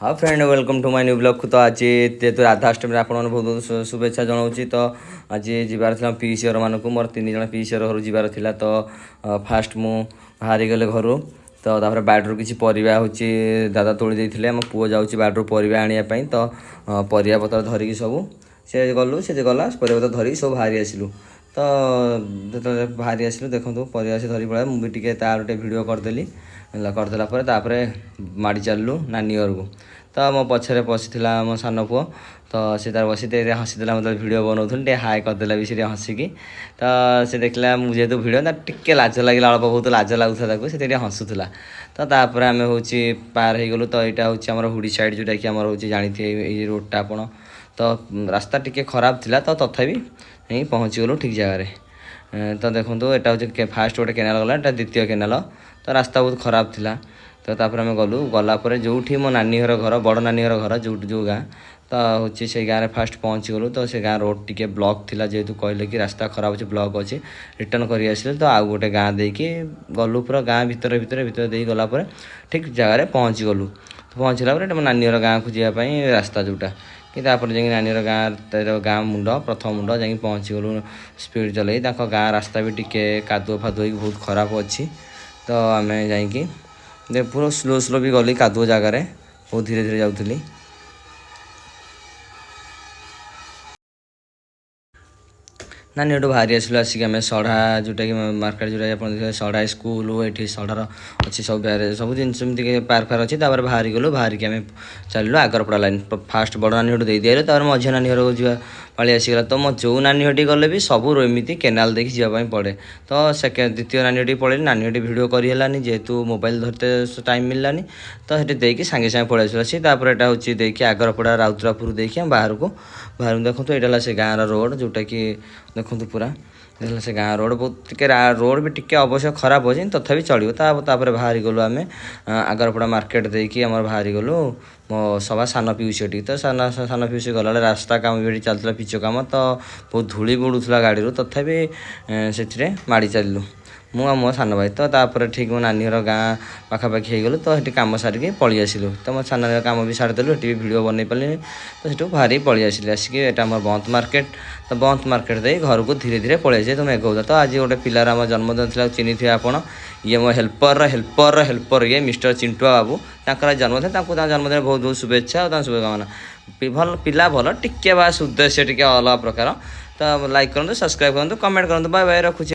हाँ friend welcome to my new blog. तो आज जेहेतु राधाष्टमी आप बहुत बहुत शुभेच्छा जनाऊँ। तो आज जीवार था पीसी घर मानक मोर 3 जन पीसी घर जीवार था। तो फास्ट मु बाहरी गले घर तो तापर बाड़ू किसी परिया हूँ दादा तोड़ी देते आम पुओ जाऊँगी बाड़ू परिया आने तो परिया पतर धरिकी सब से गलु से गला परिया पतर धरिकी सब बाहरी आसलु। तो जो बाहरी आसलु देखो परिया से धरी पड़ा मुझे टे तार गोटे भिड करदेली करदेला तापर माड़ी चलू नानी घर को। तो मो पछे पशि मो सान पुओ तो सी तार बसी हसीदेला मतलब भिड बनाऊे हाई करदेला भी सी हसिकी। तो से देखला मुझे तो भिड टे लाज लगे अल्प बहुत लाज लगुता से हसुला। तो तापर आम हूँ पार हो गलु। तो यहाँ हूँ हुडी साइड जोटा कि हूँ जानी ये रोडटा आपण तो रास्ता टिके खराब थिला तो तथापि नहीं पहुँची गलु ठीक जगह। तो देखो यहाँ हूँ फास्ट गोटे केनाल गला द्वितीय केनाल तो रास्ता बहुत खराब थिला। तो तापर आम गलु गलापर जो मो नानी घर बड़ नानी घर जो गाँ तो हूँ से गाँव में फास्ट पहुँची गलु। तो से गाँ रोड टिके ब्लॉक थिला जेहेतु कहले कि रास्ता खराब अच्छे ब्लॉक अच्छे रिटर्न कर आसिले। तो आउ गोटे गाँ देकी गलु पूरा गाँ भितर भितर भितर दे गलापर ठीक जगह पहुँची गलु। तो पहुँचला मो नानी गाँ को जावाई रास्ता जोटा कि जाकि नानी गाँ गाँ मुंड प्रथम मुंड जा पहुँची गलु स्पीड चल गाँ रास्ता भी टिके कादुआ फादुआ बहुत खराब अच्छी। तो आम जा पूरा स्लो स्लो भी गली कादुआ जगार बहुत धीरे धीरे जाऊली। नानी एठू बाहरी आसलु आसिक आम सढ़ा जोटा कि मार्केट जोटा आप सढ़ा स्कूल ये सढ़ार अच्छी सब सब जिनस पार्क फार्क अच्छी। बाहरी गलु बाहरिक आम चलू आगरपड़ा लाइन फास्ट बड़ नानी हटू दे दिए मझी नानी घर को जा पाली आसीगला। तो मो जो नानी हटी गले भी सब एमती केनाल देखी जावाई पड़े। तो सेकेंड द्वितीय नानी हटी पड़े नानी हटी भिड करहलानी जेहेतु मोबाइल धरते टाइम मिललानी। तो ये देखिए सागे सागे पड़े आसला सी यहाँ हूँ देखिए आगरपड़ा राउतरापुर देखिए बाहर को देखो यहाँ से गाँव रोड जोटा कि देखो पूरा से गाँ रोड बहुत टिके रोड भी टिके अवश्य खराब अच्छे तथापि चलो। तापर बाहरी गलु आम आगरपड़ा मार्केट देकी आम बाहरी गलु मो सभा सान पिउसी तो सान पिउसी गला रास्ता काम भी चलता पिच काम तो बहुत धूली बुड़ूला गाड़ी तथापि से माड़ी चलू मु मो सान भाई। तो तापर ठीक मो नानी घर गाँ पाखापाखि हो गलु। तो ये कम सारिकी पलि आसिलु। तो मो सान कम भी सारिदेलु ये भिड बन पारे। तो से बाहरी पलि आसिली आसिक यहाँ बंद मार्केट तो बंद मार्केट दे घर को धीरे धीरे पलि आए। तो मेघ होता तो आज गोटे पिलार आम जन्मदिन था चिन्ही थे आप ये मो हेल्पर ये मिस्टर चिंटुआ बाबू तर जन्मदिन जन्मदिन बहुत बहुत शुभेच्छा और शुभकामना। भल पिला भल टिके बास उद्देश्य टिके अलग प्रकार। तो लाइक करूँ सब्सक्राइब करूँ कमेंट करूँ बाय बाय रखुच्छे।